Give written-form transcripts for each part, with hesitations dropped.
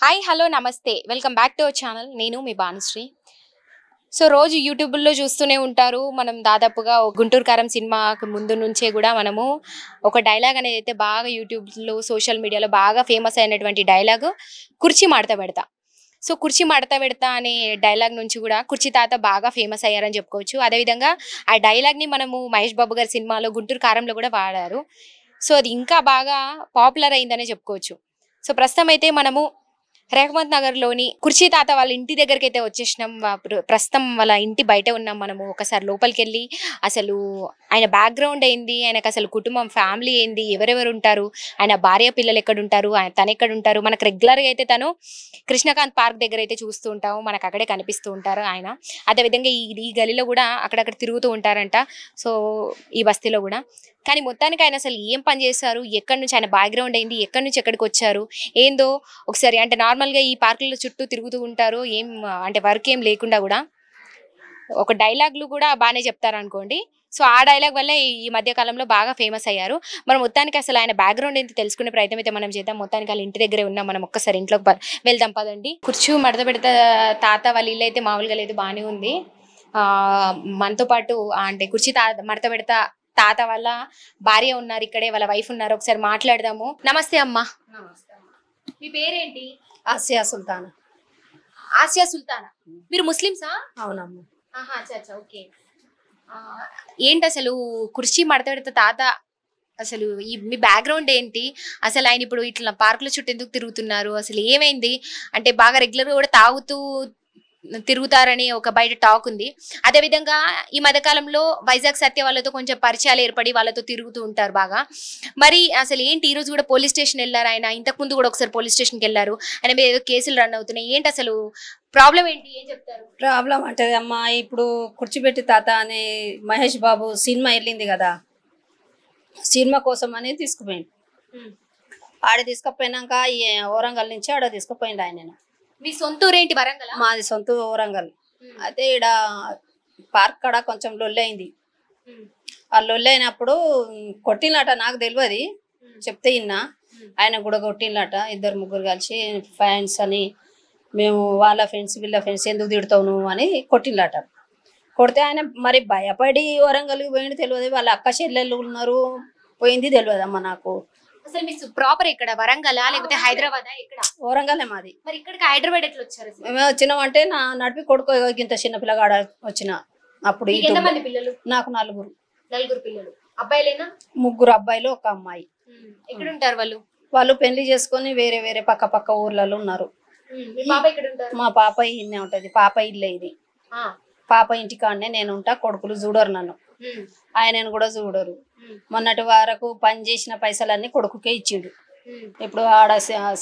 Hi hello నమస్తే welcome back to our channel. నేను మీ Bhanusri. So రోజు యూట్యూబ్లో చూస్తూనే ఉంటారు. మనం దాదాపుగా గుంటూరు కారం సినిమాకి ముందు నుంచే కూడా మనము ఒక డైలాగ్ అనేది అయితే బాగా యూట్యూబ్లో సోషల్ మీడియాలో బాగా ఫేమస్ అయినటువంటి డైలాగ్ కుర్చీ మడత పెడతా. సో కుర్చీ మడత పెడతా అనే డైలాగ్ నుంచి కూడా కుర్చీ తాత బాగా ఫేమస్ అయ్యారని చెప్పుకోవచ్చు. అదేవిధంగా ఆ డైలాగ్ని మనము మహేష్ బాబు గారి సినిమాలో గుంటూరు కారంలో కూడా వాడారు. సో అది ఇంకా బాగా పాపులర్ అయిందనే చెప్పుకోవచ్చు. సో ప్రస్తుతం అయితే మనము రేఖమత్ నగర్లోని కుర్చీ తాత వాళ్ళ ఇంటి దగ్గరికి అయితే వచ్చేసినాం. ప్రస్తుతం వాళ్ళ ఇంటి బయట ఉన్నాం. మనము ఒకసారి లోపలికి వెళ్ళి అసలు ఆయన బ్యాక్గ్రౌండ్ ఏంది, ఆయనకు అసలు కుటుంబం ఫ్యామిలీ ఏంది, ఎవరెవరు ఉంటారు, ఆయన భార్య పిల్లలు ఎక్కడ ఉంటారు, తను ఎక్కడ ఉంటారు. మనకు రెగ్యులర్గా అయితే తను కృష్ణకాంత్ పార్క్ దగ్గర అయితే చూస్తూ ఉంటాము, మనకు అక్కడే కనిపిస్తూ ఉంటారు ఆయన. అదేవిధంగా ఈ గలిలో కూడా అక్కడక్కడ తిరుగుతూ ఉంటారంట. సో ఈ బస్తీలో కూడా. కానీ మొత్తానికి ఆయన అసలు ఏం పని చేస్తారు, ఎక్కడి నుంచి ఆయన బ్యాక్గ్రౌండ్ అయింది, ఎక్కడి నుంచి ఎక్కడికి వచ్చారు ఏందో ఒకసారి అంటే నార్మల్గా ఈ పార్కుల చుట్టూ తిరుగుతూ ఉంటారు, ఏం అంటే వర్క్ ఏం లేకుండా కూడా ఒక డైలాగులు కూడా బాగానే చెప్తారు అనుకోండి. సో ఆ డైలాగ్ వల్ల ఈ మధ్య కాలంలో బాగా ఫేమస్ అయ్యారు. మనం మొత్తానికి అసలు ఆయన బ్యాక్గ్రౌండ్ ఏంటి తెలుసుకునే ప్రయత్నం అయితే మనం చేద్దాం. మొత్తానికి వాళ్ళ ఇంటి దగ్గరే ఉన్నాం. మనం ఒక్కసారి ఇంట్లోకి వెళ్దాం పదండి. కుర్చీ మడత పెడతా తాత వాళ్ళ ఇల్లు అయితే మామూలుగా లేదు, బాగానే ఉంది. మనతో పాటు అంటే కుర్చీ మడత పెడతా తాత వాళ్ళ భార్య ఉన్నారు, ఇక్కడే వాళ్ళ వైఫ్ ఉన్నారు. ఒకసారి మాట్లాడదాము. నమస్తే అమ్మా. మీ పేరేంటి? ఆసియా సుల్తానా. ఆసియా సుల్తానా. మీరు ముస్లిమ్సా? అవునమ్మా. ఓకే. ఏంటి అసలు కుర్చీ మడత పెడతా తాత అసలు మీ బ్యాక్గ్రౌండ్ ఏంటి, అసలు ఆయన ఇప్పుడు ఇట్లా పార్కుల చుట్టూ ఎందుకు తిరుగుతున్నారు, అసలు ఏమైంది? అంటే బాగా రెగ్యులర్గా కూడా తాగుతూ తిరుగుతారని ఒక బయట టాక్ ఉంది. అదేవిధంగా ఈ మధ్యకాలంలో వైజాగ్ సత్య వాళ్ళతో కొంచెం పరిచయాలు ఏర్పడి వాళ్ళతో తిరుగుతూ ఉంటారు బాగా. మరి అసలు ఏంటి ఈరోజు కూడా పోలీస్ స్టేషన్ వెళ్ళారు ఆయన, ఇంతకుముందు కూడా ఒకసారి పోలీస్ స్టేషన్కి వెళ్ళారు, ఆయన మీద ఏదో కేసులు రన్ అవుతున్నాయి. ఏంటి అసలు ప్రాబ్లం ఏంటి, ఏం చెప్తారు? ప్రాబ్లం అంటే అమ్మా, ఇప్పుడు కుర్చీపెట్టి తాత అనే మహేష్ బాబు సినిమా వెళ్ళింది కదా, సినిమా కోసం అని తీసుకుపోయింది. ఆడ తీసుకుపోయినాక వరంగల్ నుంచి ఆడ తీసుకుపోయింది ఆయన. మీ సొంత ఊరేంటి? వరంగల్. మాది సొంత వరంగల్. అయితే ఈడ పార్క్ కాడ కొంచెం లొల్లైంది. ఆ లొల్లైనప్పుడు కొట్టినట, నాకు తెలియదు, చెప్తే ఇన్నా ఆయన కూడా కొట్టినట. ఇద్దరు ముగ్గురు కలిసి ఫ్యాన్స్ అని, మేము వాళ్ళ ఫ్రెండ్స్ వీళ్ళ ఫ్రెండ్స్ ఎందుకు తిడతావు నువ్వు అని కొట్టినట. కొడితే ఆయన మరి భయపడి వరంగల్కి పోయింది తెలియదు, వాళ్ళ అక్క చెల్లెళ్ళు ఉన్నారు పోయింది తెలియదమ్మా నాకు. అసలు మీ ప్రాపర్ ఇక్కడ వరంగలా లేకపోతే హైదరాబాద్? ఇక్కడ వరంగలే మాది. మరి ఇక్కడికి హైదరాబాద్ ఎట్లా వచ్చారు? మేము వచ్చినామంటే నా నడిపి కొడుకు ఇంత చిన్న పిల్లగాడ వచ్చిన అప్పుడు. నాకు నలుగురు పిల్లలు. అబ్బాయిలేనా? ముగ్గురు అబ్బాయిలు, ఒక అమ్మాయి. ఎక్కడ ఉంటారు వాళ్ళు? వాళ్ళు పెళ్లి చేసుకొని వేరే వేరే పక్క పక్క ఊర్లలో ఉన్నారు. మా పాప ఇన్నే ఉంటది. పాప ఇల్లే ఇది. పాప ఇంటికాడనే నేను ఉంటా. కొడుకులు చూడరు నన్ను, ఆయనను కూడా చూడరు. మొన్నటి వరకు పని చేసిన పైసలన్నీ కొడుకుకే ఇచ్చిండు. ఇప్పుడు ఆడ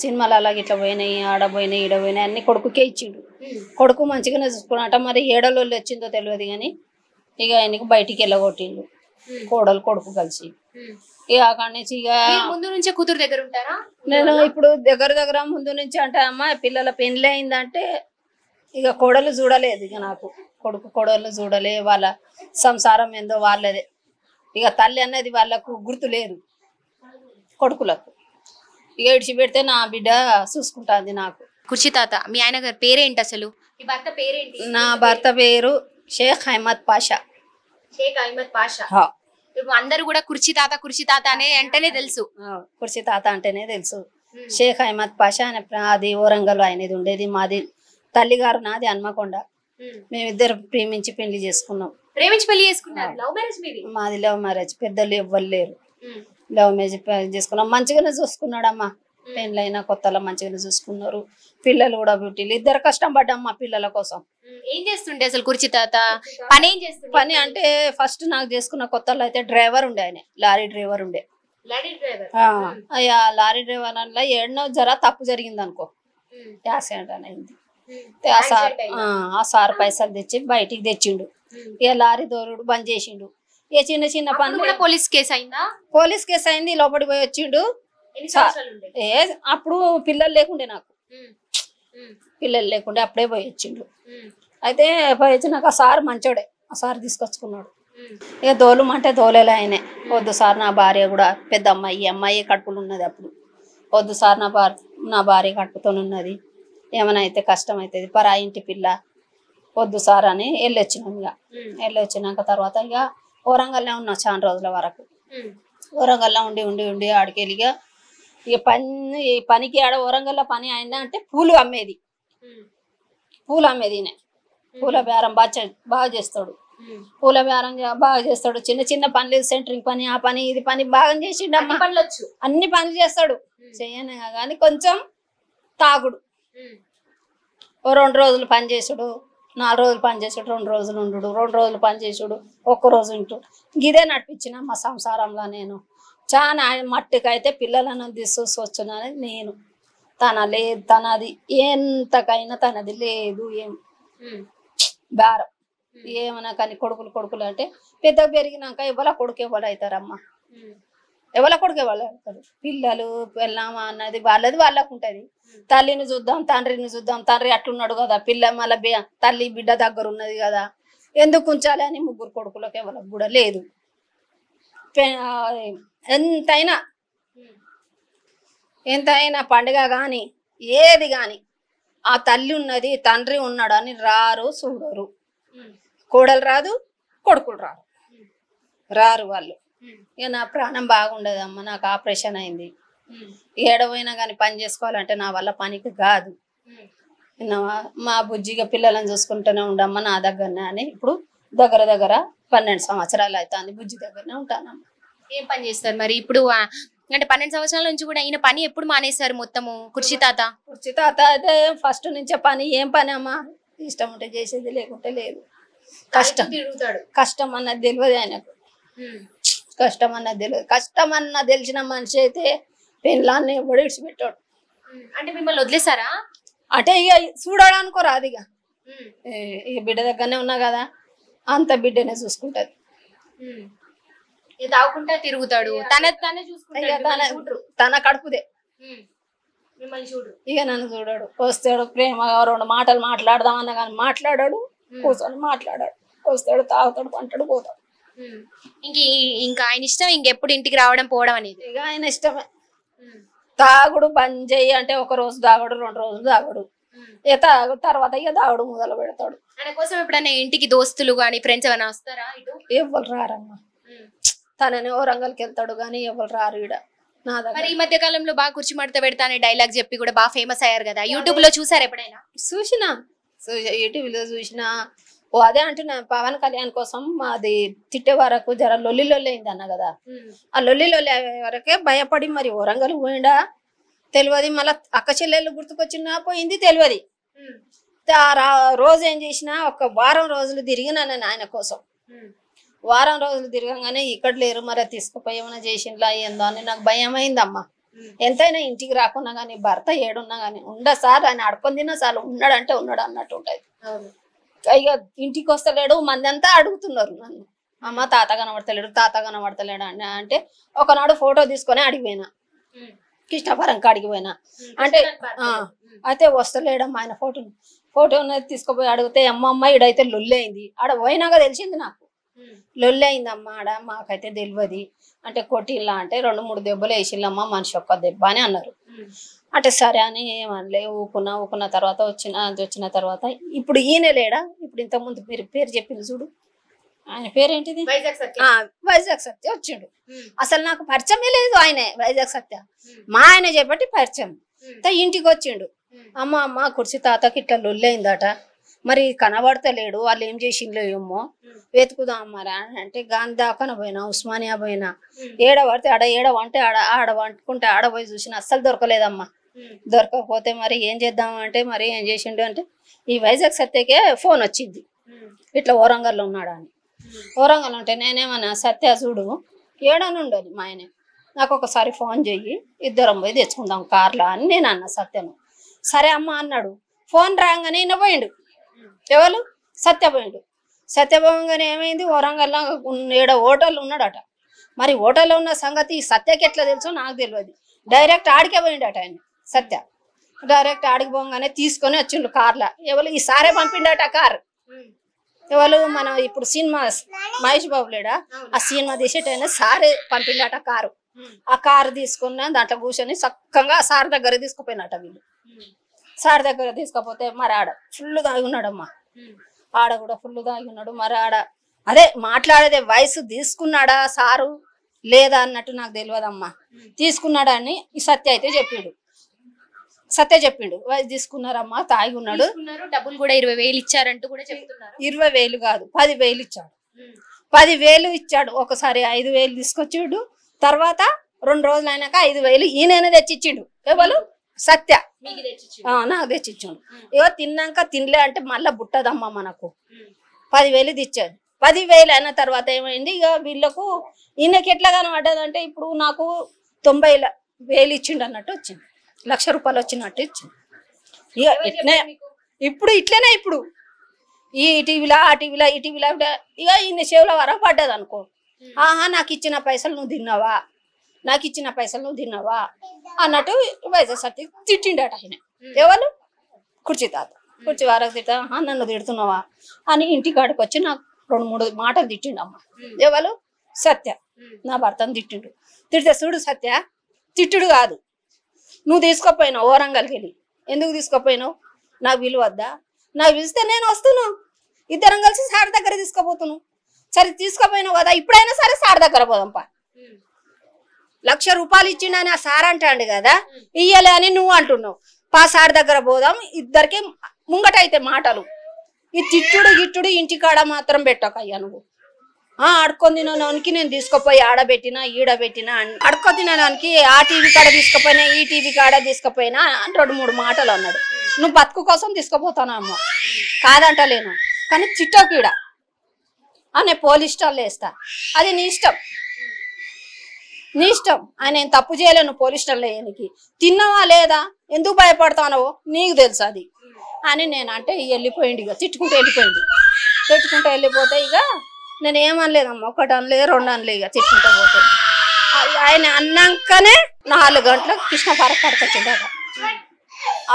సినిమాలలో ఇట్లా పోయినాయి, ఆడ పోయినాయి, ఈడ పోయినాయి, అన్ని కొడుకుకే ఇచ్చిండు. కొడుకు మంచిగానే చూసుకున్నట. మరి ఏడలోళ్ళు వచ్చిందో తెలియదు కానీ ఇక ఆయనకి బయటికి వెళ్ళగొట్టిండు కోడలు కొడుకు కలిసి. ఇక అక్కడి నుంచి ఇక ముందు నుంచే కూతురు దగ్గర ఉంటారా? నేను ఇప్పుడు దగ్గర ముందు నుంచి అంటే అమ్మ పిల్లల పెళ్లి అయిందంటే ఇక కోడలు చూడలేదు. ఇక నాకు కొడుకు కోడలు చూడలే, వాళ్ళ సంసారం ఏందో వాళ్ళదే. ఇక తల్లి అన్నది వాళ్ళకు గుర్తు లేదు కొడుకులకు. ఇక విడిచిపెడితే నా బిడ్డ చూసుకుంటుంది నాకు. కుర్చీ తాత మీ ఆయన గారి పేరేంటి అసలు? మీ భర్త పేరేంటి? నా భర్త పేరు షేక్ అహ్మద్ పాషా. షేక్ అహ్మద్ పాషా. అందరు కూడా కుర్చీ తాత అనే అంటేనే తెలుసు. కుర్చీ తాత అంటేనే తెలుసు. షేక్ అహ్మద్ పాషా అని అది వరంగల్ ఆయనది ఉండేది. మాది తల్లిగారు నాది హన్మకొండ. మేమిద్దరు ప్రేమించి పెళ్లి చేసుకున్నాం. ప్రేమించి పెళ్లి చేసుకున్నారు? లవ్ మ్యారేజ్ మీది? మాది లవ్ మ్యారేజ్. పెద్దలు ఎవ్వరు లేరు. లవ్ మ్యారేజ్ చేసుకున్నాం. మంచిగానే చూసుకున్నాడమ్మా. పెళ్ళైనా కొత్తలో మంచిగానే చూసుకున్నారు. పిల్లలు కూడా బ్యూటీలు. ఇద్దరు కష్టం పడ్డమ్మా పిల్లల కోసం. ఏం చేస్తుండే అసలు కుర్చీ తాత? పని ఏం చేస్తుండే? పని అంటే ఫస్ట్ నాకు చేసుకున్న కొత్తలో అయితే డ్రైవర్ ఉండే. ఆయన లారీ డ్రైవర్ ఉండే. అయ్యా లారీ డ్రైవర్ అలా ఏడనో జరా తప్పు జరిగింది అనుకో, యాక్సిడెంట్ అని అయింది. ఆ సార్ పైసలు తెచ్చి బయటికి తెచ్చిండు. ఇక లారీ దోరుడు బంద్ చేసిండు. ఇక చిన్న చిన్న పనులు. పోలీస్ కేసు అయిందా? పోలీస్ కేసు అయింది. లోపలికి పోయి వచ్చిండు. అప్పుడు పిల్లలు లేకుండే, నాకు పిల్లలు లేకుండే, అప్పుడే పోయి వచ్చిండు. అయితే పోయి వచ్చినాక ఆ సార్ మంచోడే. ఆ సార్ తీసుకొచ్చుకున్నాడు. ఇక దోలుమంటే దోలేలే ఆయనే. వద్దు సార్, నా భార్య కూడా పెద్ద అమ్మాయి, అమ్మాయి కడుపులు ఉన్నది. అప్పుడు వద్దు సార్, నా భార్య కడుపుతో ఉన్నది, ఏమైనా అయితే కష్టం అవుతుంది పరా ఇంటి పిల్ల వద్దు సార్ అని వెళ్ళొచ్చినాం. ఇక వెళ్ళొచ్చినాక తర్వాత ఇక వరంగల్లో ఉన్నా చాలా రోజుల వరకు. వరంగల్లో ఉండి ఉండి ఉండి ఆడికెళ్ళిగా ఇక పనికి ఆడ వరంగల్లో పని అయినా అంటే పూలు అమ్మేది ఈయన. పూల బేరం బాగా చేస్తాడు. పూల బేరం బాగా చేస్తాడు. చిన్న చిన్న పనులు సెంటరింగ్ పని ఆ పని ఇది పని బాగా చేసిండు. అన్ని పనులు చేస్తాడు. చెయ్యనే కానీ కొంచెం తాగుడు. 2 రోజులు పని చేసుడు, 4 రోజులు పని చేసుడు, 2 రోజులు ఉండు, 2 రోజులు పని చేసుడు, 1 రోజు ఉంటూ ఇదే నడిపించిన మా సంసారంలో. నేను చాలా మట్టుకైతే పిల్లలను తీసుకొచ్చున్నాను నేను. తన లేదు తనది ఎంతకైనా తనది లేదు. ఏం బేరం ఏమన్నా కానీ కొడుకులు అంటే పెద్దగా పెరిగినాక ఎవరి కొడుకు ఎవరు అవుతారమ్మా, ఎవరి కొడుకు ఎవరు అవుతారు. పిల్లలు వెళ్ళామా అన్నది వాళ్ళకు ఉంటుంది. తల్లిని చూద్దాం తండ్రిని చూద్దాం, తండ్రి అట్లున్నాడు కదా, పిల్ల మళ్ళీ తల్లి బిడ్డ దగ్గర ఉన్నది కదా, ఎందుకు ఉంచాలి అని 3 కొడుకులకు ఎవరికి కూడా లేదు. ఎంతైనా పండుగ కానీ ఏది కానీ ఆ తల్లి ఉన్నది తండ్రి ఉన్నాడు అని రారు చూడరు. కోడలు రాదు, కొడుకులు రారు వాళ్ళు. ఇక నా ప్రాణం బాగుండదమ్మా, నాకు ఆపరేషన్ అయింది. ఏడవైనా కానీ పని చేసుకోవాలంటే నా వల్ల పనికి కాదు. మా బుజ్జిగా పిల్లలను చూసుకుంటూనే ఉండమ్మా నా దగ్గరనే అని ఇప్పుడు దగ్గర 12 సంవత్సరాలు అవుతుంది బుజ్జి దగ్గరనే ఉంటానమ్మా. ఏం పని చేస్తారు మరి ఇప్పుడు? అంటే 12 సంవత్సరాల నుంచి కూడా ఈయన పని ఎప్పుడు మానేశారు మొత్తము? కుర్చీ తాత అయితే ఫస్ట్ నుంచే పని. ఏం పని అమ్మా, ఇష్టం ఉంటే చేసేది, లేకుంటే లేదు. కష్టం అన్నది తెలియదు ఆయనకు. కష్టం అన్నది తెలిసిన మనిషి అయితే పెళ్ళాన్ని ఎవడు ఇడిచిపెట్టాడు. అంటే మిమ్మల్ని వదిలేసారా? అంటే ఇక చూడాడు అనుకోరాదు. ఇక బిడ్డ దగ్గరనే ఉన్నా కదా, అంత బిడ్డనే చూసుకుంటది. తాగుకుంటా తిరుగుతాడు, తన కడుపుదే. ఇక నన్ను చూడాడు, వస్తాడు ప్రేమగా 2 మాటలు మాట్లాడదామన్నా కానీ మాట్లాడాడు, కూర్చొని మాట్లాడాడు, వస్తాడు తాగుతాడు పంటాడు పోతాడు. ఇంకా ఆయన ఇష్టం ఇంకెప్పుడు ఇంటికి రావడం పోవడం అనేది. ఇక ఆయన ఇష్టమే. తాగుడు బంద్ చేయి అంటే 1 రోజు తాగడు, 2 రోజులు తాగడు. ఇక తర్వాత ఇక తాగుడు మొదలు పెడతాడు. ఆయన కోసం ఎప్పుడైనా ఇంటికి దోస్తులు కానీ ఫ్రెండ్స్ ఏమైనా వస్తారా? ఇటు ఎవరు రారమ్మా. తనని వరంగల్కి వెళ్తాడు కానీ ఎవరు రారు ఈడ. మరి ఈ మధ్య కాలంలో బాగా కుర్చీ మడత పెడతా అనే డైలాగ్ చెప్పి కూడా బాగా ఫేమస్ అయ్యారు కదా, యూట్యూబ్ లో చూసారు ఎప్పుడైనా? చూసినా యూట్యూబ్ లో చూసినా. అదే అంటున్నా, పవన్ కళ్యాణ్ కోసం అది తిట్టే వరకు జర లొల్లి అయింది అన్న కదా, ఆ లొల్లి వరకే భయపడి మరి వరంగల్ పోయిండా తెలియదు. మళ్ళీ అక్క చెల్లెళ్ళు గుర్తుకొచ్చినా పోయింది తెలియదు. రోజు ఏం చేసినా 1 వారం రోజులు తిరిగినా నేను ఆయన కోసం. వారం రోజులు తిరగంగానే ఇక్కడ లేరు, మరి తీసుకుపోయి ఏమైనా చేసిండ్లా ఏందో అని నాకు భయం అయిందమ్మా. ఎంతైనా ఇంటికి రాకున్నా కానీ భర్త ఏడున్నా కానీ సార్ ఆయన ఆడుకొని తిన్నా చాలు, ఉన్నాడంటే ఉన్నాడు అన్నట్టు ఉంటది. ఇక ఇంటికి వస్తలేడు, మంది అంతా అడుగుతున్నారు నన్ను, అమ్మ తాత కనబడతలేడు అని. అంటే ఒకనాడు ఫోటో తీసుకొని అడిగిపోయినా, కృష్ణాపురం కాడికి పోయినా. అంటే అయితే వస్తలేడమ్మా ఆయన ఫోటో తీసుకుపోయి అడిగితే అమ్మ ఈడైతే లొల్లి అయింది. ఆడ పోయినాక తెలిసింది నాకు లొల్లి అయిందమ్మా ఆడ, మాకైతే తెలియదు. అంటే కొట్టిల్లా అంటే 2-3 దెబ్బలు వేసిల్లమ్మా, మనిషి 1 దెబ్బ అని అన్నారు. అంటే సరే అని ఏమనలే, ఊకున్న తర్వాత వచ్చిన తర్వాత ఇప్పుడు ఈయన లేడా, ఇప్పుడు ఇంతకుముందు మీరు పేరు చెప్పింది చూడు, ఆయన పేరేంటిది, వైజాగ్ సత్య వచ్చిండు. అసలు నాకు పరిచయమే లేదు ఆయనే, వైజాగ్ సత్య మా ఆయన చెప్పటి పరిచయం. ఇంటికి వచ్చిండు, అమ్మ కుర్చీ తాతకి ఇట్లా లొల్లి అయిందట, మరి కనబడతలేడు, వాళ్ళు ఏం చేసిండ్లో ఏమో వెతుకుదాం మరి అంటే గాంధీ దాకా పోయినా, ఉస్మానియా పోయినా, ఏడబడితే ఏడవంటే ఆడ వంటుకుంటే ఆడపోయి చూసిన అస్సలు దొరకలేదమ్మా. దొరకకపోతే మరి ఏం చేద్దామంటే మరి ఏం చేసిండు అంటే ఈ వైజాగ్ సత్యకే ఫోన్ వచ్చింది, ఇట్లా వరంగల్లో ఉన్నాడు అని. వరంగల్ ఉంటే నేనేమన్నా సత్య చూడు ఏడనుండదు మా ఆయన, నాకు ఒకసారి ఫోన్ చెయ్యి, ఇద్దరం పోయి తెచ్చుకుందాం కార్లో అని నేను అన్నా సత్యను. సరే అమ్మ అన్నాడు. ఫోన్ రాగానే ఈయన పోయిండు, ఎవరు సత్యభవంగానే ఏమైంది, వరంగల్లో 7 హోటళ్ళు ఉన్నాడట. మరి హోటల్లో ఉన్న సంగతి సత్యకి ఎట్లా తెలుసో నాకు తెలియదు. డైరెక్ట్ ఆడికే పోయిండట ఆయన సత్య. డైరెక్ట్ ఆడికి పోగానే తీసుకొని వచ్చిండు కార్లో. ఎవరు ఈసారే పంపిండట కారు. ఎవరు మనం ఇప్పుడు సినిమా మహేష్ బాబు లేడా, ఆ సినిమా తీసేటైనా సారే పంపిండట కారు. ఆ కారు తీసుకున్న దాంట్లో కూర్చొని చక్కగా సార్ దగ్గర తీసుకుపోయినట వీళ్ళు. సార్ దగ్గర తీసుకపోతే మరి ఆడ ఫుల్ తాగి ఉన్నాడమ్మా. ఆడ కూడా ఫుల్ తాగి ఉన్నాడు. మరి ఆడ అదే మాట్లాడేదే వయసు తీసుకున్నాడా సారు లేదా అన్నట్టు నాకు తెలియదమ్మా. తీసుకున్నాడా అని ఈ సత్య అయితే చెప్పిండు. సత్య చెప్పిండు వయసు తీసుకున్నారమ్మా, తాగి ఉన్నాడు. డబ్బులు కూడా 20,000 ఇచ్చారంటూ కూడా చెప్తున్నారు. 20,000 కాదు 10,000 ఇచ్చాడు. 10,000 ఇచ్చాడు. ఒకసారి 5,000 తీసుకొచ్చాడు. తర్వాత 2 రోజులు అయినాక 5,000 ఈయన తెచ్చిచ్చిండు. ఎవరు? సత్య నాకు తెచ్చిచ్చాడు. ఇవో తిన్నాక తినలే అంటే మళ్ళా బుట్టదమ్మా మనకు. 10,000 తెచ్చాడు. 10,000 అయిన తర్వాత ఏమైంది, ఇక వీళ్ళకు ఈయనకి ఎట్లా కనబడ్డదంటే ఇప్పుడు నాకు 90,000 ఇచ్చిండు అన్నట్టు వచ్చింది. 1,00,000 రూపాయలు వచ్చినట్టు ఇచ్చింది. ఇక ఇట్లనే ఇప్పుడు ఇట్లనే ఇప్పుడు ఈ టీవీలో ఆ టీవీలో ఈ టీవీలో ఇక ఈయన చెవుల వరకు పడ్డది అనుకో. ఆహా నాకు ఇచ్చిన పైసలు నువ్వు తిన్నావా, నాకు ఇచ్చిన పైసలు నువ్వు తిన్నావా అన్నట్టు వైఎస్ఆర్సీపీ తిట్టిండట ఆయన. ఎవరు? కుర్చీ తాత. కుర్చీ వారకు తిట్టా నన్ను తిడుతున్నావా అని ఇంటికాడికి వచ్చి నాకు 2-3 మాటలు తిట్టిండమ్మ. ఎవరు? సత్య నా భర్తను తిట్టిండు. తిడితే చూడు సత్య తిట్టుడు కాదు, నువ్వు తీసుకోపోయినావు ఓరంగల్కి వెళ్ళి. ఎందుకు తీసుకోపోయినావు? నాకు విలువద్దా? నాకు పిలిస్తే నేను వస్తున్నా, ఇద్దరం కలిసి సార్ దగ్గర తీసుకోపోతున్నావు. సరే తీసుకోపోయినావు కదా, ఇప్పుడైనా సరే సార్ దగ్గర పోదాంపా. 1,00,000 రూపాయలు ఇచ్చిండని ఆ సార్ అంటాడు కదా, ఇయ్యలే అని నువ్వు అంటున్నావు. పా సార్ దగ్గర పోదాం, ఇద్దరికి ముంగటైతే మాటలు. ఈ తిట్టుడు గిట్టుడు ఇంటికాడ మాత్రం పెట్టకయ్యా నువ్వు. అడుకొని తినడానికి నేను తీసుకుపోయి ఆడబెట్టినా ఈడబెట్టినా అడుకొని తినడానికి ఆ టీవీ కాడ తీసుకుపోయినా ఈ టీవీ కాడ తీసుకుపోయినా 2-3 మాటలు అన్నాడు. నువ్వు బతుకు కోసం తీసుకుపోతాను అమ్మ, కాదంటలేను, కానీ చిట్టోకీడ అనే పోలీస్ స్టాల్లో వేస్తా. అది నీ ఇష్టం, నీ ఇష్టం. ఆయన నేను తప్పు చేయలేను పోలీస్ స్టాల్లో వేయనికి. తిన్నావా లేదా, ఎందుకు భయపడతానో నీకు తెలుసు అది అని నేను అంటే వెళ్ళిపోయింది. ఇక తిట్టుకుంటూ వెళ్ళిపోయింది. తిట్టుకుంటూ వెళ్ళిపోతే ఇక నేను ఏమనలేదమ్మా, 1 అనలే 2 అనలే. ఇక తిట్టుకుంటూ పోతే ఆయన అన్నాకనే 4 గంటలకు కృష్ణ పార్క్ కాడికి వచ్చిండట.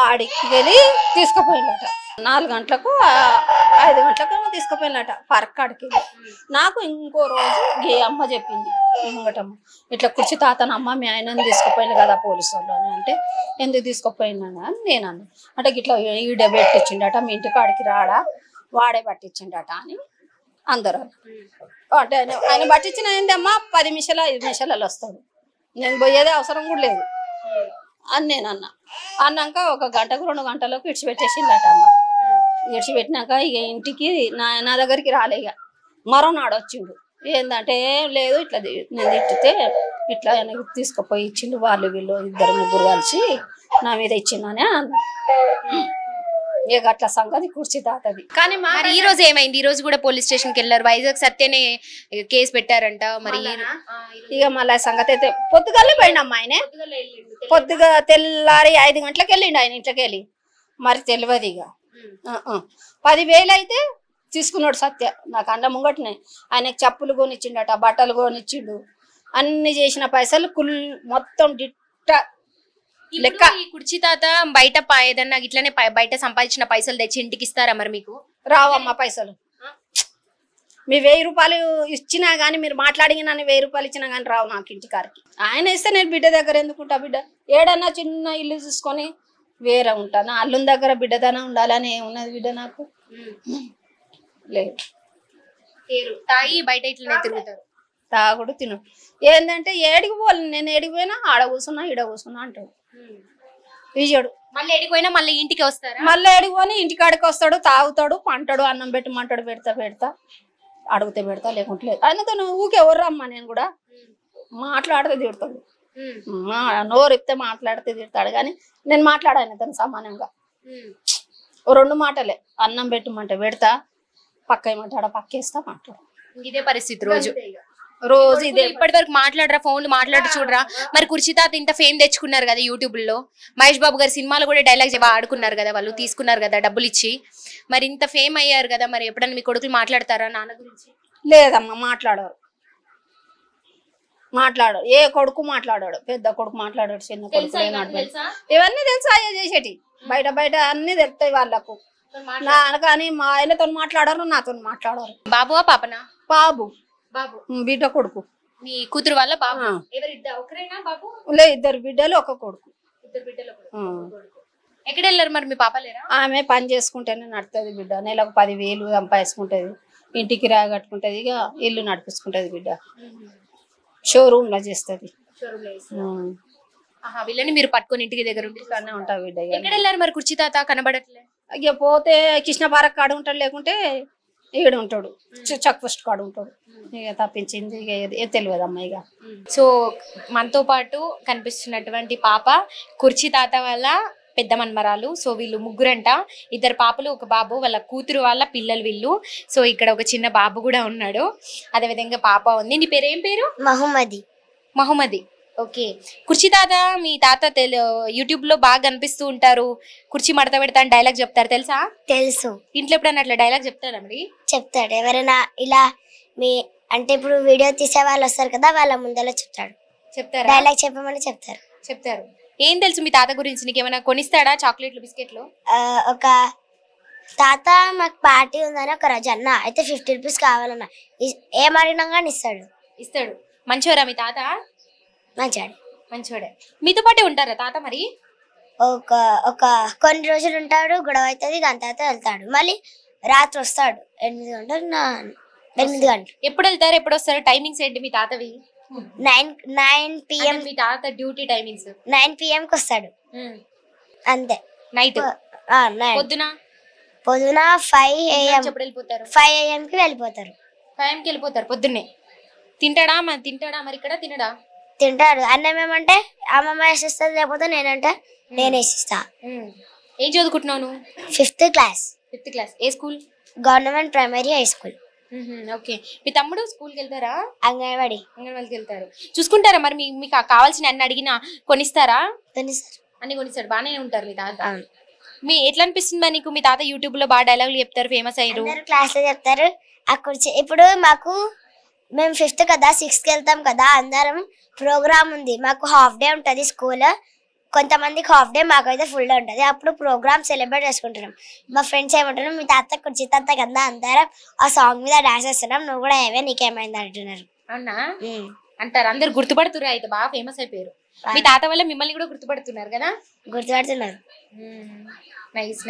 ఆడికి వెళ్ళి తీసుకుపోయిందట. 4 గంటలకు 5 గంటలకు తీసుకుపోయినట పార్క్ కాడికి. నాకు ఇంకో రోజు ఈ అమ్మ చెప్పింది, ముంగటమ్మ ఇట్లా కుర్చీ తాతనమ్మ మీ ఆయనని తీసుకుపోయింది కదా పోలీసు వాళ్ళు అని. అంటే ఎందుకు తీసుకుపోయినా అని నేను అన్నా. అంటే ఇట్లా ఈడ పెట్టించిండట, మీ ఇంటి కాడికి రాడా, వాడే పట్టించిండట అని అందరూ. అంటే ఆయన పట్టించిన ఏందమ్మా 10 నిమిషాలు 5 నిమిషాలలో వస్తాడు, నేను పోయేదే అవసరం కూడా లేదు అని నేను అన్నా. అన్నాక 1 గంటకు 2 గంటలకు ఇడిచిపెట్టేసిందట అమ్మ. ఇడిచిపెట్టినాక ఇక ఇంటికి నా దగ్గరికి రాలే. ఇక మరోనాడు వచ్చిండు. ఏంటంటే లేదు ఇట్లా నేను తిట్టితే ఇట్లా ఆయనకి తీసుకుపోయి ఇచ్చిండు, వాళ్ళు వీళ్ళు 2-3 కలిసి నా మీద ఇచ్చిందని అన్న. ఇక అట్లా సంగతి కుర్చీ తాతది. కానీ మరి ఈ రోజు ఏమైంది? ఈ రోజు కూడా పోలీస్ స్టేషన్ కి వెళ్ళారు, వైజాగ్ సత్యనే కేసు పెట్టారంట. మరి ఇక మళ్ళీ సంగతి అయితే పొద్దుగాలే పోయిండమ్మా ఆయన. పొద్దుగా తెల్లారి 5 గంటలకు వెళ్ళిండు ఆయన ఇంట్లోకి వెళ్ళి. మరి తెలియదు ఇక 10,000 అయితే తీసుకున్నాడు సత్య. నాకు అండ ముంగటనే ఆయనకు చెప్పులు కొనిచ్చిండట, బట్టలు కొనిచ్చిండు, అన్ని చేసిన పైసలు మొత్తం డిట్ట లెక్క. ఈ కుర్చీ తాత బయట ఏదన్నా ఇట్లనే బయట సంపాదించిన పైసలు తెచ్చి ఇంటికి ఇస్తారా మరి మీకు? రావమ్మా పైసలు. మీ 1000 రూపాయలు ఇచ్చినా గానీ, మీరు మాట్లాడిన 1000 రూపాయలు ఇచ్చినా గానీ రావు నాకు ఇంటికారికి. ఆయన ఇస్తే నేను బిడ్డ దగ్గర ఎందుకుంటా? బిడ్డ ఏడన్నా చిన్న ఇల్లు చూసుకొని వేరే ఉంటాను. అల్లుని దగ్గర బిడ్డతనం ఉండాలని ఏమున్నది బిడ్డ నాకు? లేదు. తాగి బయట ఇట్లనే తిరుగుతారు, తాగుడు తిను. ఏంటంటే ఏడికి పోలే, నేను ఏడికి పోయినా ఆడ కూర్చున్నా ఈడ కూర్చున్నా అంటాడు. విజయుడు మళ్ళీ ఏడిపోయినా మళ్ళీ ఇంటికి వస్తారా? మళ్ళీ ఏడిపోని ఇంటికాడికి వస్తాడు, తాగుతాడు, పంటాడు, అన్నం పెట్టమంటాడు, పెడతా అడిగితే పెడతా, లేకుంటే లేదు. ఆయనతో ఊకే ఎవర్రమ్మా. నేను కూడా మాట్లాడితే తిడతాడు, నోరు ఇప్పితే మాట్లాడితే తిడతాడు, కానీ నేను మాట్లాడాను తను సమానంగా. 2 మాటలే, అన్నం పెట్టమంటే పెడతా, పక్క ఏమంటాడా పక్కేస్తా, మాట్లాడు. ఇదే పరిస్థితి రోజు ఇదే. ఇప్పటి వరకు మాట్లాడరా, ఫోన్లు మాట్లాడి చూడరా. మరి కుర్చీ తాత ఇంత ఫేమ్ తెచ్చుకున్నారు కదా యూట్యూబ్ లో, మహేష్ బాబు గారి సినిమాలు కూడా డైలాగ్స్ ఆడుకున్నారు కదా, వాళ్ళు తీసుకున్నారు కదా డబ్బులు ఇచ్చి. మరి ఇంత ఫేమ్ అయ్యారు కదా, మరి ఎప్పుడన్నా మీ కొడుకులు మాట్లాడతారా నాన్న గురించి? లేదమ్మా, మాట్లాడాడు. ఏ కొడుకు మాట్లాడాడు, పెద్ద కొడుకు మాట్లాడాడు, చిన్న కొడుకు ఇవన్నీ తెలుసా చేసేటి. బయట అన్ని తెలుస్తాయి వాళ్ళకు. కానీ మా ఆయనతో మాట్లాడారు, నాతో మాట్లాడారు. బాబువా పాపనా? బాబు బిడ్డ కొడుకు. మీ కూతురు వాళ్ళ బాబు? లే 2 బిడ్డలు 1 కొడుకు. ఎక్కడ వెళ్ళారు మరి మీ పాప లేరా? ఆమె పని చేసుకుంటేనే నడుతుంది బిడ్డ, నెలకు 10,000 సంపాదించుకుంటది, ఇంటికి కట్టుకుంటది, ఇక ఇల్లు నడిపించుకుంటది బిడ్డ. షోరూమ్ లో చేస్తుంది. వీళ్ళని మీరు పట్టుకొని ఇంటికి దగ్గర ఉంటా బిడ్డ. ఎక్కడ వెళ్ళారు మరి కుర్చీ తాత కనబడట్లే? ఇక పోతే కృష్ణ పార్క్ కాడ ఉంటాడు, లేకుంటే ఈడ ఉంటాడు, చెక్ పోస్ట్ కాడ ఉంటాడు. ఇక తప్పించింది ఇక తెలియదు అమ్మ. ఇక సో మనతో పాటు కనిపిస్తున్నటువంటి పాప కుర్చీ తాత వాళ్ళ పెద్ద మన్మరాలు. సో వీళ్ళు ముగ్గురంట, 2 పాపలు 1 బాబు, వాళ్ళ కూతురు వాళ్ళ పిల్లలు వీళ్ళు. సో ఇక్కడ ఒక చిన్న బాబు కూడా ఉన్నాడు, అదే విధంగా పాప ఉంది. నీ పేరు ఏం పేరు? మహమ్మది. ఓకే. కుర్చీ తాత, మీ తాత యూట్యూబ్ లో బాగా కనిపిస్తూ ఉంటారు, కుర్చీ మడత పెడతా అని డైలాగ్ చెప్తారు, తెలుసా? తెలుసు. ఇంట్లో ఎప్పుడన్నా అట్లా డైలాగ్ చెప్తారా మరి? చెప్తాడు. ఎవరైనా ఇలా మీ అంటే ఇప్పుడు వీడియో తీసే వాళ్ళు వస్తారు కదా, వాళ్ళ ముందర చెప్తారా? డైలాగ్ చెప్పమని చెప్తారు. ఏం తెలుసు మీ తాత గురించి? నీకు ఏమైనా కొనిస్తాడా చాక్లెట్లు బిస్కెట్లు? ఒక తాత మాకు పార్టీ ఉందని ఒక రోజు అన్న, అయితే 50 రూపీస్ కావాలన్నా ఏం అడిగినా కానీ ఇస్తాడు. మంచివారా మీ తాత? మంచివాడే. మీతో పాటే ఉంటారా తాత మరి? ఒక కొన్ని రోజులు ఉంటాడు, గొడవ అవుతుంది, దాని తర్వాత వెళ్తాడు, మళ్ళీ రాత్రి వస్తాడు 8 గంటలు. ఎప్పుడు వెళ్తారు, ఎప్పుడు వస్తారు? టైమింగ్స్ ఏంటి మీ తాతవి? 9 PM. మీ తాత డ్యూటీ టైమింగ్స్ 9 PM కి వస్తాడు అంతే. నైట్ పొద్దున 5 AM. 5 AM కి వెళ్ళిపోతారు. 5 AM కి వెళ్ళిపోతారు పొద్దున్నే. తింటాడా మరి? ఇక్కడ తింటాడు. అన్నం ఏమంటే అమ్మమ్మ వేసిస్తుంది, లేకపోతే నేనంటే నేను వేసిస్తా. ఏం చదువుకుంటున్నావు నువ్వు? 5th class. ఏ school? Government primary high school. Okay. మీ తమ్ముడు స్కూల్కి వెళ్తారా? అంగన్వాడికి వెళ్తారు. చూసుకుంటారా మరి? మీకు కావాల్సిన అన్ని అడిగినా కొనిస్తారా? అన్ని కొనిస్తాడు. బాగానే ఉంటారు మీ తాత. మీ ఎట్లా అనిపిస్తుందా నీకు? మీ తాత యూట్యూబ్ లో బాగా డైలాగులు చెప్తారు, ఫేమస్ అయ్యారు, క్లాస్ లో చెప్తారు. అక్కడ ఇప్పుడు మేము 5th కదా, 6th కి వెళ్తాం కదా, అందరం ప్రోగ్రామ్ ఉంది, మాకు హాఫ్ డే ఉంటది స్కూల్, కొంతమందికి హాఫ్ డే, మాకైతే ఫుల్ డే ఉంటది. అప్పుడు ప్రోగ్రామ్ సెలబ్రేట్ చేసుకుంటున్నాం. మా ఫ్రెండ్స్ ఏమంటున్నారు, మీ తాత కుర్చీ తాత కదా, అందరం ఆ సాంగ్ మీద డాన్స్ చేస్తున్నాం, నువ్వు కూడా ఏమే, నీకేమైంది అంటున్నారు. అవునా అంటారు. అందరు గుర్తుపడుతున్నారు, అయితే బాగా ఫేమస్ అయిపోయారు. మీ తాత వల్ల మిమ్మల్ని కూడా గుర్తుపడుతున్నారు కదా? గుర్తుపడుతున్నారు. నైస్.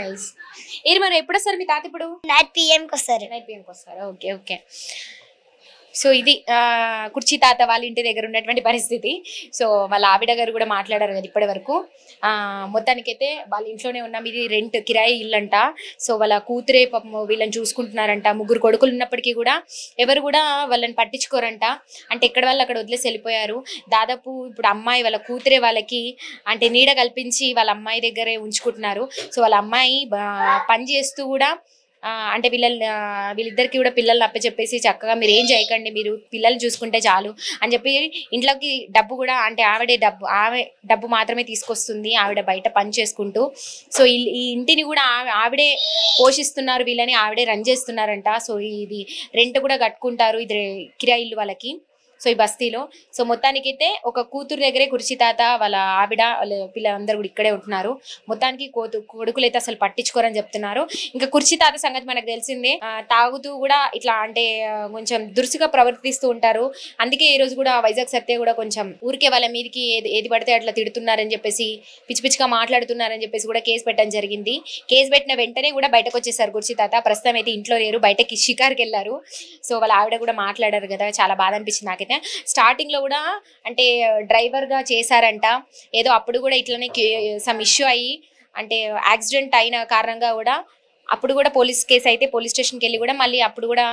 మరి ఎప్పుడు వస్తారు మీ తాత? ఇప్పుడు నైట్ PM కి వస్తారు. ఓకే. సో ఇది కుర్చీ తాత వాళ్ళ ఇంటి దగ్గర ఉన్నటువంటి పరిస్థితి. సో వాళ్ళ ఆవిడ గారు కూడా మాట్లాడారు కదా ఇప్పటి వరకు. మొత్తానికైతే వాళ్ళ ఇంట్లోనే ఉన్నాం, ఇది రెంట్ కిరాయి ఇల్లంట. సో వాళ్ళ కూతురే పాపం వీళ్ళని చూసుకుంటున్నారంట. 3 కొడుకులు ఉన్నప్పటికీ కూడా ఎవరు కూడా వాళ్ళని పట్టించుకోరంట. అంటే ఎక్కడ వాళ్ళు అక్కడ వదిలేసి వెళ్ళిపోయారు. దాదాపు ఇప్పుడు అమ్మాయి వాళ్ళ కూతురే వాళ్ళకి అంటే నీడ కల్పించి వాళ్ళ అమ్మాయి దగ్గరే ఉంచుకుంటున్నారు. సో వాళ్ళ అమ్మాయి పని చేస్తూ కూడా అంటే వీళ్ళిద్దరికి కూడా పిల్లల్ని అప్పచెప్పేసి చక్కగా మీరు ఏం చేయకండి, మీరు పిల్లలు చూసుకుంటే చాలు అని చెప్పి ఇంట్లోకి డబ్బు కూడా అంటే ఆమె డబ్బు మాత్రమే తీసుకొస్తుంది, ఆవిడ బయట పని చేసుకుంటూ. సో ఈ ఇంటిని కూడా ఆవిడే పోషిస్తున్నారు, వీళ్ళని ఆవిడే రన్ చేస్తున్నారంట. సో ఇది రెంట్ కూడా కట్టుకుంటారు, ఇది కిరాయి ఇల్లు వాళ్ళకి. సో ఈ బస్తీలో. సో మొత్తానికైతే ఒక కూతురు దగ్గరే కుర్చీ తాత వాళ్ళ ఆవిడ వాళ్ళ పిల్లలందరూ కూడా ఇక్కడే ఉంటున్నారు. మొత్తానికి కొడుకులు అయితే అసలు పట్టించుకోరని చెప్తున్నారు. ఇంకా కుర్చీ తాత సంగతి మనకు తెలిసిందే, తాగుతూ కూడా ఇట్లా అంటే కొంచెం దురుసుగా ప్రవర్తిస్తూ ఉంటారు. అందుకే ఈ రోజు కూడా వైజాగ్ సత్య కూడా కొంచెం ఊరికే వాళ్ళ మీదకి ఏది పడితే అట్లా తిడుతున్నారని చెప్పేసి, పిచ్చిగా మాట్లాడుతున్నారని చెప్పేసి కూడా కేసు పెట్టడం జరిగింది. కేసు పెట్టిన వెంటనే కూడా బయటకు వచ్చేసారు కుర్చీ తాత. ప్రస్తుతం అయితే ఇంట్లో లేరు, బయటకి షికార్కి వెళ్ళారు. సో వాళ్ళ ఆవిడ కూడా మాట్లాడారు కదా, చాలా బాధ అనిపించింది నాకైతే. స్టార్టింగ్ లో కూడా అంటే డ్రైవర్ గా చేశారంట, ఏదో అప్పుడు కూడా ఇట్లనే సమ్ ఇష్యూ అయ్యి అంటే యాక్సిడెంట్ అయిన కారణంగా కూడా అప్పుడు కూడా పోలీస్ కేసు అయితే పోలీస్ స్టేషన్కి వెళ్ళి కూడా మళ్ళీ అప్పుడు కూడా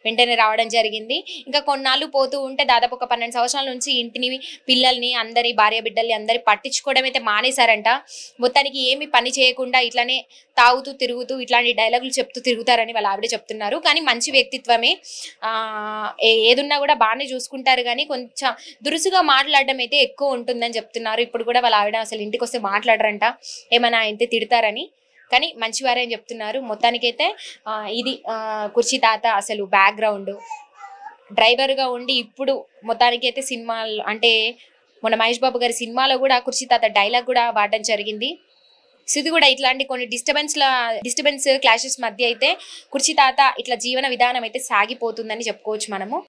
వెంటనే రావడం జరిగింది. ఇంకా కొన్నాళ్ళు పోతూ ఉంటే దాదాపు ఒక 12 సంవత్సరాల నుంచి ఇంటిని, పిల్లల్ని, అందరి భార్య బిడ్డల్ని అందరి పట్టించుకోవడం అయితే మానేశారంట. మొత్తానికి ఏమి పని చేయకుండా ఇట్లానే తాగుతూ తిరుగుతూ ఇట్లాంటి డైలాగులు చెప్తూ తిరుగుతారని వాళ్ళ ఆవిడ చెప్తున్నారు. కానీ మంచి వ్యక్తిత్వమే, ఏదున్నా కూడా బాగానే చూసుకుంటారు, కానీ కొంచెం దురుసుగా మాట్లాడడం అయితే ఎక్కువ ఉంటుందని చెప్తున్నారు. ఇప్పుడు కూడా వాళ్ళ ఆవిడ అసలు ఇంటికి వస్తే మాట్లాడరంట, ఏమైనా అయితే తిడతారని, కానీ మంచివారే అని చెప్తున్నారు. మొత్తానికైతే ఇది కుర్చీ తాత అసలు బ్యాక్గ్రౌండ్ డ్రైవర్గా ఉండి ఇప్పుడు మొత్తానికైతే సినిమాలు అంటే మన మహేష్ బాబు గారి సినిమాలో కూడా కుర్చీ తాత డైలాగ్ కూడా వాడడం జరిగింది. సో ఇది కూడా ఇట్లాంటి కొన్ని డిస్టర్బెన్స్ క్లాషెస్ మధ్య అయితే కుర్చీ తాత ఇట్లా జీవన విధానం అయితే సాగిపోతుందని చెప్పుకోవచ్చు మనము.